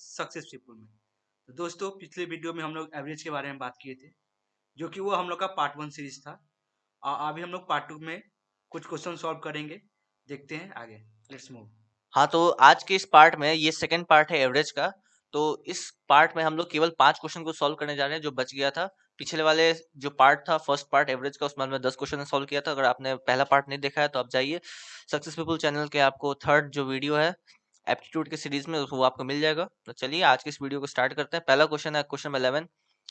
Success people में। तो दोस्तों पिछले वीडियो में हम लोग एवरेज के बारे में बात किए थे, जो कि वो हम लोग का पार्ट 1 सीरीज था। अभी हम लोग पार्ट 2 में कुछ क्वेश्चन सॉल्व करेंगे। देखते हैं आगे। Let's move. हाँ, तो आज के इस पार्ट में ये सेकंड पार्ट है एवरेज का। तो इस पार्ट में हम लोग केवल 5 क्वेश्चन को सॉल्व करने जा रहे हैं जो बच गया था। पिछले वाले जो पार्ट था फर्स्ट पार्ट एवरेज का, उसमें हमने 10 क्वेश्चन सॉल्व किया था। अगर आपने पहला पार्ट नहीं देखा है तो आप जाइए सक्सेस पीपल चैनल के, आपको थर्ड जो वीडियो है एप्टीट्यूड के सीरीज में वो आपको मिल जाएगा। तो चलिए आज के इस वीडियो को स्टार्ट करते हैं। पहला क्वेश्चन है क्वेश्चन 11।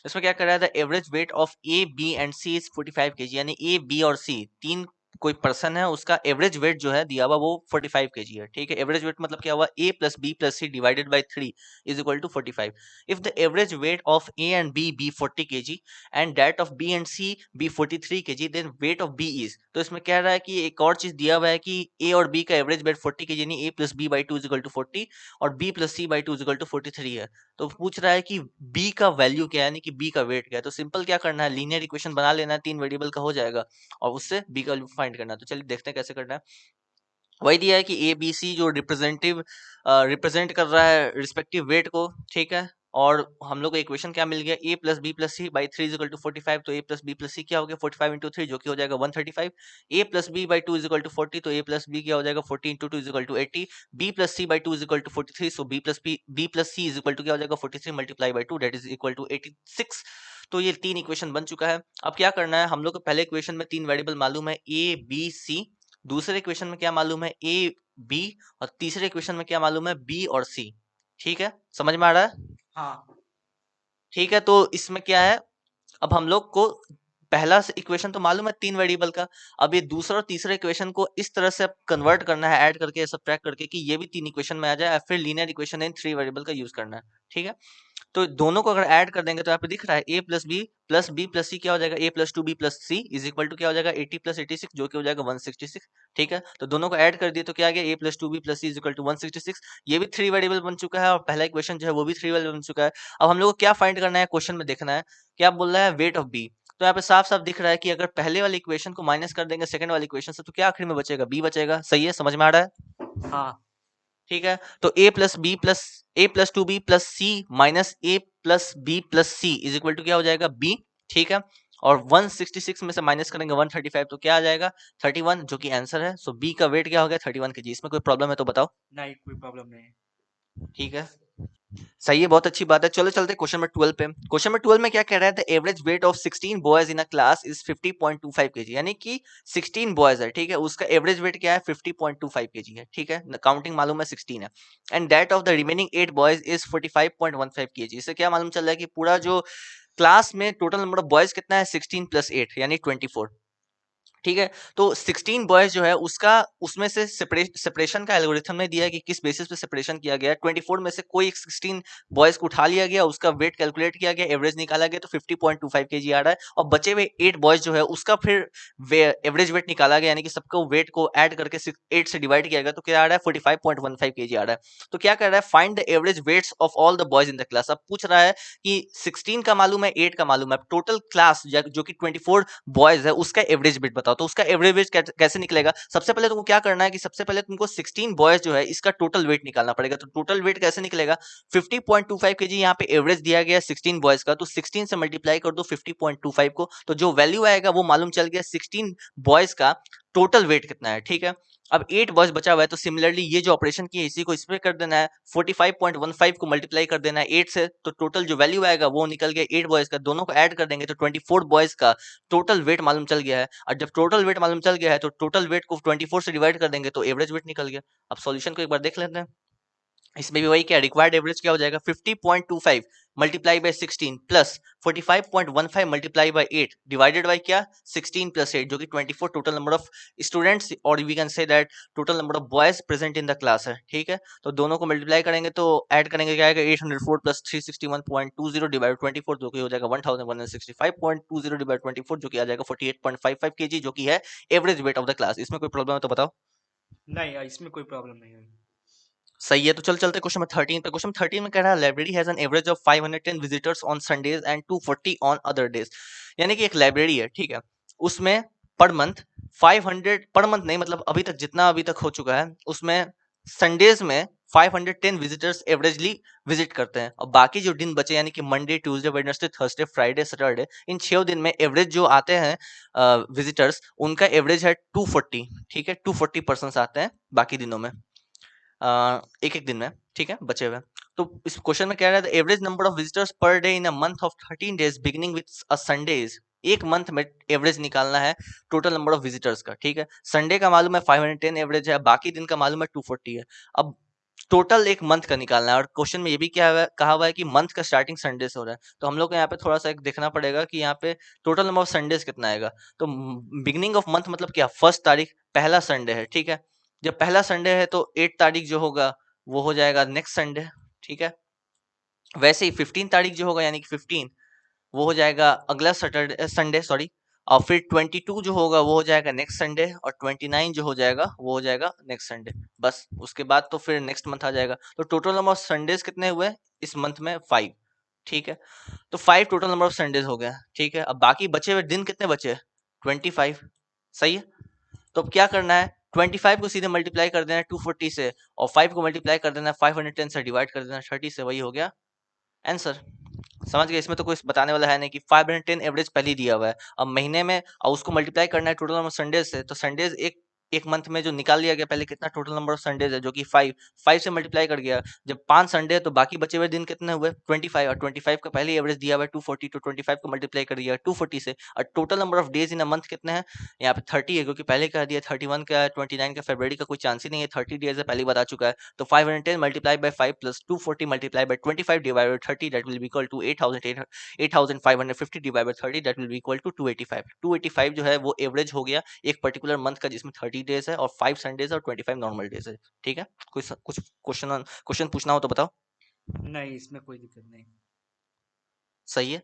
इसमें क्या कर रहा है, the average weight of A B and C is 45 KG. यानी ए बी और सी तीन कोई पर्सन है, उसका एवरेज वेट जो है दिया हुआ वो 45 केजी है। ठीक है, एवरेज वेट मतलब क्या हुआ, a plus B plus C divided by 3 is equal to 45। If the average weight of A and B be 40 KG and that of B and C be 43 KG, then weight of B is. तो इसमें कह रहा है कि एक और चीज दिया हुआ है कि a और b का एवरेज वेट 40 केजी यानी a plus B by 2 is equal to 40 और b plus C by 2 is equal to 43 है। तो पूछ रहा है कि b का वैल्यू क्या है, यानी कि b का वेट क्या है। तो सिंपल क्या करना है, लीनियर इक्वेशन बना लेना है, 3 वेरिएबल का हो जाएगा और उससे बी का वैल्यू फाइंड करना है। तो चलिए देखते हैं कैसे करना है। वही दिया है कि ए बी सी जो रिप्रेजेंट कर रहा है रिस्पेक्टिव वेट को, ठीक है। और हम लोग को इक्वेशन क्या मिल गया, A plus B plus C by 3 equal to 45। तो A plus B plus C क्या हो गया 45 इंटू 3 जो कि हो जाएगा 135। A plus B by 2 equal to 40, तो ए प्लस बी क्या हो जाएगा 40 into 2 equal to 80। B plus C by 2 equal to 43, so B plus C equal to क्या हो जाएगा 43 multiply by 2 that is equal to 86। तो ये 3 इक्वेशन बन चुका है। अब क्या करना है, हम लोग को पहले इक्वेशन में 3 वेरिएबल मालूम है ए बी सी, दूसरे इक्वेशन में क्या मालूम है ए बी, और तीसरे इक्वेशन में क्या मालूम है बी और सी। ठीक है, समझ में आ रहा है। हाँ ठीक है, तो इसमें क्या है, अब हम लोग को पहला इक्वेशन तो मालूम है 3 वेरिएबल का। अब ये दूसरा और तीसरा इक्वेशन को इस तरह से कन्वर्ट करना है, ऐड करके सब्ट्रैक्ट करके कि ये भी 3 इक्वेशन में आ जाए, फिर लीनियर इक्वेशन इन 3 वेरिएबल का यूज करना है। ठीक है, तो दोनों को अगर ऐड कर देंगे तो यहाँ पे दिख रहा है a plus B plus C क्या हो जाएगा, a plus two B plus C is equal to क्या हो जाएगा 80 प्लस 86 जो कि हो जाएगा 166। ठीक है, तो दोनों को ऐड कर दिए तो क्या आ गया, a plus two B plus C is equal to 166। ये भी 3 वेरिएबल बन चुका है और पहला इक्वेशन जो है वो भी 3 वेरिएबल बन चुका है। अब हम लोग को क्या फाइंड करना है, क्वेश्चन में देखना है क्या बोल रहा है, वेट ऑफ बी। तो यहाँ पे साफ साफ दिख रहा है कि अगर पहले वाले इक्वेशन को माइनस कर देंगे सेकंड वाले इक्वेशन से तो क्या आखिर में बचेगा, बी बचेगा। सही है, समझ में आ रहा है। हाँ ठीक है, तो A plus two B plus C minus A plus B plus C is equal to क्या हो जाएगा बी। ठीक है, और 166 में से माइनस करेंगे 135 तो क्या आ जाएगा 31 जो कि आंसर है। सो बी का वेट क्या हो गया 31 केजी। इसमें कोई प्रॉब्लम है तो बताओ। नहीं, कोई प्रॉब्लम नहीं है। ठीक है, सही है, बहुत अच्छी बात है। चलो चलते क्वेश्चन नंबर 12 पे। क्वेश्चन नंबर 12 में क्या कह रहा है, the average weight of 16 boys in a class is 50.25 KG. यानी कि 16 बॉयज है, ठीक है, उसका एवरेज वेट क्या है 50.25 केजी है। ठीक है, काउंटिंग मालूम है 16 है। And that of the remaining 8 boys is 45.15 KG. इससे क्या मालूम चल रहा है कि पूरा जो क्लास में टोटल नंबर ऑफ बॉयज कितना है 16 प्लस 8 यानी 24। ठीक है, तो 16 बॉयज जो है उसका उसमें से सेपरेशन का एल्गोरिथम ने दिया है कि किस बेसिस पे सेपरेशन किया गया है। 24 में से कोई एक 16 बॉयज को उठा लिया गया, उसका वेट कैलकुलेट किया गया, एवरेज निकाला गया तो 50.25 केजी आ रहा है। और बचे हुए 8 बॉयज जो है उसका फिर एवरेज वेट निकाला गया, यानी कि सबको वेट को ऐड करके 8 से डिवाइड किया गया तो क्या आ रहा है 45.15 केजी आ रहा है। तो क्या कर रहा है, find the average weights of all the boys in the class. अब पूछ रहा है कि 16 का मालूम है 8 का मालूम है, टोटल क्लास जो कि 24 बॉयज है उसका एवरेज वेट बताओ। तो उसका एवरेज वेट कैसे निकलेगा, सबसे पहले तुमको क्या करना है कि सबसे पहले तुमको 16 बॉयज जो है इसका टोटल वेट निकालना पड़ेगा। तो टोटल वेट कैसे निकलेगा, 50.25 केजी यहाँ पे एवरेज दिया गया 16 बॉयज का, तो 16 से मल्टीप्लाई कर दो 50.25 को, तो जो वैल्यू आएगा वो मालूम चल गया 16 बॉयज का टोटल वेट कितना है। ठीक है, अब 8 बॉयज बचा हुआ है तो सिमिलरली ये जो ऑपरेशन की है इसी को इस पे कर देना है, 45.15 को मल्टीप्लाई कर देना है 8 से, तो टोटल जो वैल्यू आएगा वो निकल गया 8 बॉयज का, दोनों को ऐड कर देंगे तो 24 बॉयज का टोटल वेट मालूम चल गया है। और जब टोटल वेट मालूम चल गया है तो टोटल वेट को 24 से डिवाइड कर देंगे तो एवरेज वेट निकल गया। अब सॉल्यूशन को एक बार देख लेते हैं। इसमें भी वही क्या, रिक्वायर्ड एवरेज क्या हो जाएगा 50.25 multiply by 16 plus 45.15 multiply by 8 divided by क्या 16 प्लस 8 जो कि 24 टोटल नंबर ऑफ स्टूडेंट्स, और we can say that total number of boys present in the class है। ठीक है, तो दोनों को मल्टीप्लाई करेंगे तो ऐड करेंगे क्या आएगा 804 प्लस 361.20 डिवाइड 24 जो कि हो जाएगा 1165.20 डिवाइड 24 जो कि आ जाएगा 48.55 केजी जो कि है average weight of the class. इसमें कोई प्रॉब्लम है तो बताओ। नहीं, इसमें कोई प्रॉब्लम नहीं है। सही है, तो चलते क्वेश्चन 13 पे। क्वेश्चन 13 में कह रहा है library has an average of 510 visitors on Sundays and 240 on other days. यानी कि एक लाइब्रेरी है, ठीक है, उसमें पर मंथ 500, पर मंथ नहीं मतलब अभी तक जितना अभी तक हो चुका है उसमें संडेज में 510 विजिटर्स एवरेजली विजिट करते हैं, और बाकी जो दिन बचे यानी कि Monday, Tuesday, Wednesday, Thursday, Friday, Saturday, इन 6 दिन में एवरेज जो आते हैं विजिटर्स, उनका एवरेज है 240, ठीक है, 240 पर्सन्स आते हैं बाकी दिनों में, एक एक दिन में, ठीक है, बचे हुए। तो इस क्वेश्चन में कह रहा है average number of visitors per day in a month of 13 days beginning with a Sunday is, एक मंथ में एवरेज निकालना है टोटल नंबर ऑफ विजिटर्स का, ठीक है। संडे का मालूम है 510 एवरेज है, बाकी दिन का मालूम है 240 है। अब टोटल एक मंथ का निकालना है, और क्वेश्चन में ये भी क्या है, कहा हुआ है कि मंथ का स्टार्टिंग संडे से हो रहा है, तो हम लोग को यहाँ पे थोड़ा सा एक देखना पड़ेगा कि यहाँ पे टोटल नंबर ऑफ संडेज कितना आएगा। तो बिगिनिंग ऑफ मंथ मतलब क्या, 1 तारीख पहला संडे है, ठीक है। जब पहला संडे है तो 8 तारीख जो होगा वो हो जाएगा नेक्स्ट संडे, ठीक है। वैसे ही 15 तारीख जो होगा यानी कि 15, वो हो जाएगा अगला सैटरडे संडे सॉरी, और फिर 22 जो होगा वो हो जाएगा नेक्स्ट संडे, और 29 जो हो जाएगा वो हो जाएगा नेक्स्ट संडे। बस उसके बाद तो फिर नेक्स्ट मंथ आ जाएगा। तो टोटल नंबर ऑफ संडेज कितने हुए इस मंथ में, 5, ठीक है। तो 5 टोटल नंबर ऑफ संडेज हो गया, ठीक है। अब बाकी बचे हुए दिन कितने बचे, 25, सही है। तो अब क्या करना है, 25 को सीधे मल्टीप्लाई कर देना है 240 से, और 5 को मल्टीप्लाई कर देना है 510 से, डिवाइड कर देना है 30 से, वही हो गया आंसर। समझ गए, इसमें तो कुछ बताने वाला है नहीं कि 510 एवरेज पहले ही दिया हुआ है, अब महीने में और उसको मल्टीप्लाई करना है टोटल नंबर संडेज से, तो संडेज एक एक मंथ में जो निकाल लिया गया पहले कितना टोटल नंबर ऑफ संडेज है, जो कि 5, 5 से मल्टीप्लाई कर गया। जब 5 संडे है तो बाकी बचे हुए दिन कितने हुए 25, और 25 का पहले एवरेज दिया हुआ है 240, तो 25 को मल्टीप्लाई कर दिया 240 से, और total number of days in a month कितने हैं, यहाँ पे 30 है, क्योंकि पहले कह दिया 31 का, 29 का, फरवरी का कोई चांस ही नहीं है, 30 डेज है, पहले ही बता चुका है। तो 510 multiply by 5 plus 240 multiply by 25 divided by 30, that will be equal to 8550 divide by 30, that will be equal to 285। 285 जो है वो एवरेज हो गया एक पर्टिकुलर मंथ का, जिसमें 30 डेज है और 5 संडेज और 25 नॉर्मल डेज है, ठीक है। कुछ क्वेश्चन पूछना हो तो बताओ। नहीं, इसमें कोई दिक्कत नहीं। सही है,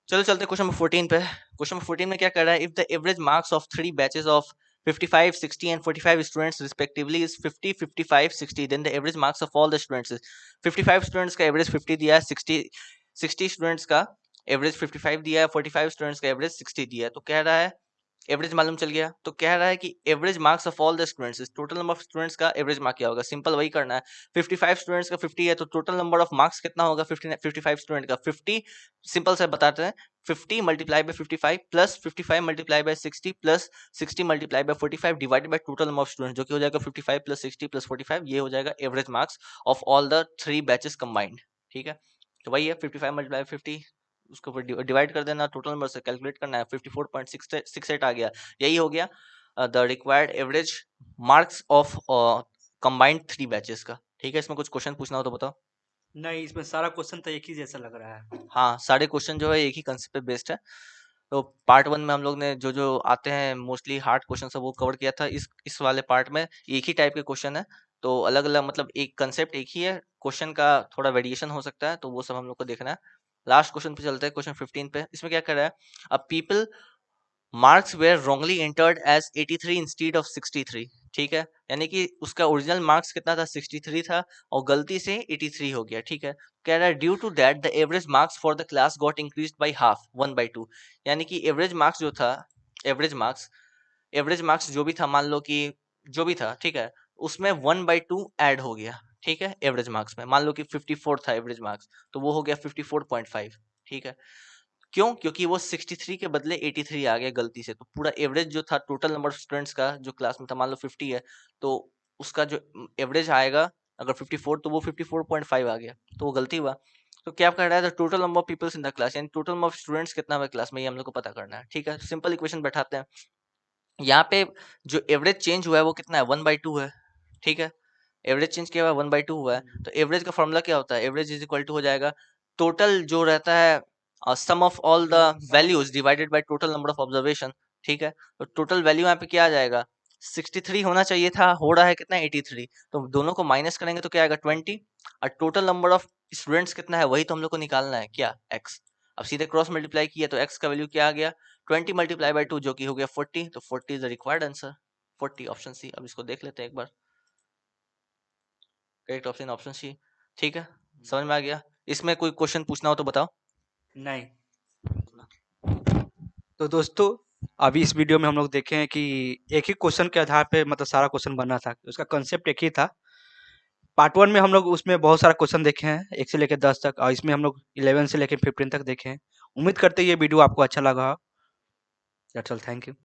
चलो चलते क्वेश्चन नंबर 14 पे। क्वेश्चन नंबर 14 में क्या कर रहा है, if the average marks of 3 batches of 55, 60 and 45 students respectively is 50, 55, 60, then the average marks of all the students is 55 students का एवरेज 50 दिया है, 60 स्टूडेंट्स का एवरेज 55 दिया है, 45 स्टूडेंट्स का एवरेज 60 दिया है। तो कह रहा है एवरेज मालूम चल गया, तो कह रहा है कि average marks of all the students, total number of students का एवरेज मार्क क्या होगा। सिंपल वही करना है, 55 स्टूडेंट्स का 50 है तो टोटल नंबर ऑफ मार्क्स कितना होगा 55 स्टूडेंट का 50, सिंपल से बताते हैं 50 multiply by 55 plus 55 multiply by 60 plus 60 multiply by 45 divided by total number of students, जो कि हो जाएगा 55 प्लस 60 प्लस 45, ये हो जाएगा average marks of all the 3 batches combined, ठीक है। तो वही है 55 मल्टीप्लाई 50, उसको फिर डिवाइड कर देना, टोटल नंबर से कैलकुलेट करना है, 54.68 आ गया, यही हो गया the required average marks of combined 3 batches का, ठीक है। इसमें कुछ क्वेश्चन पूछना हो तो बताओ। नहीं, इसमें सारा क्वेश्चन तो एक ही जैसा लग रहा है। हाँ, सारे क्वेश्चन जो है एक ही कंसेप्ट पे बेस्ड है। तो पार्ट 1 में हम लोग ने जो जो आते हैं मोस्टली हार्ड क्वेश्चन सब वो कवर किया था, इस वाले पार्ट में एक ही टाइप के क्वेश्चन है, तो अलग अलग मतलब एक कंसेप्ट एक ही है, क्वेश्चन का थोड़ा वेरिएशन हो सकता है, तो वो सब हम लोग को देखना है। लास्ट क्वेश्चन पे चलते हैं, क्वेश्चन 15 पे। इसमें क्या कर रहा है, a people marks were wrongly entered as 83 instead of 63, ठीक है, यानी कि उसका ओरिजिनल मार्क्स कितना था 63 था और गलती से 83 हो गया, ठीक है। कह रहा है due to that the average marks for the class got increased by half 1/2, यानी कि एवरेज मार्क्स जो था, एवरेज मार्क्स जो भी था, मान लो कि जो भी था, ठीक है, उसमें 1/2 ऐड हो गया, ठीक है। एवरेज मार्क्स में मान लो कि 54 था एवरेज मार्क्स, तो वो हो गया 54.5, ठीक है। क्यों, क्योंकि वो 63 के बदले 83 आ गया गलती से, तो पूरा एवरेज जो था टोटल नंबर ऑफ स्टूडेंट्स का जो क्लास में था, मान लो 50 है, तो उसका जो एवरेज आएगा अगर 54, तो वो 54.5 आ गया, तो वो गलती हुआ। तो क्या कर रहा है, total number of peoples in the class, यानी टोटल नंबर ऑफ स्टूडेंट्स कितना हुआ क्लास में, ये हम लोग को पता करना है, ठीक है। सिंपल इक्वेशन बैठाते हैं, यहाँ पे जो एवरेज चेंज हुआ है वो कितना है 1/2 है, ठीक है। एवरेज चेंज क्या हुआ 1/2 हुआ है, तो एवरेज का फॉर्मूला क्या होता है, एवरेज इज इक्वल टू हो जाएगा टोटल जो रहता है sum of all the values divided by total number of observation, ठीक है। तो टोटल वैल्यू यहाँ पे क्या आ जाएगा, 63 होना चाहिए था, हो रहा है कितना 83, तो दोनों को माइनस करेंगे तो क्या आएगा 20, और टोटल नंबर ऑफ स्टूडेंट्स कितना है वही तो हम लोग को निकालना है, क्या x। अब सीधे क्रॉस मल्टीप्लाई किया तो x का वैल्यू क्या आ गया 20 मल्टीप्लाई बाय 2, जो कि हो गया 40, तो 40 is the required answer, 40 option C. अब इसको देख लेते हैं एक बार, करेक्ट ऑप्शन ऑप्शन सी, ठीक है। समझ में आ गया, इसमें कोई क्वेश्चन पूछना हो तो बताओ। नहीं। तो दोस्तों, अभी इस वीडियो में हम लोग देखे हैं कि एक ही क्वेश्चन के आधार पे मतलब सारा क्वेश्चन बना था, उसका कंसेप्ट एक ही था पार्ट 1 में हम लोग उसमें बहुत सारा क्वेश्चन देखे हैं 1 से लेकर 10 तक, और इसमें हम लोग 11 से लेकर 15 तक देखे हैं। उम्मीद करते हैं ये वीडियो आपको अच्छा लगा हो। That's all, thank you.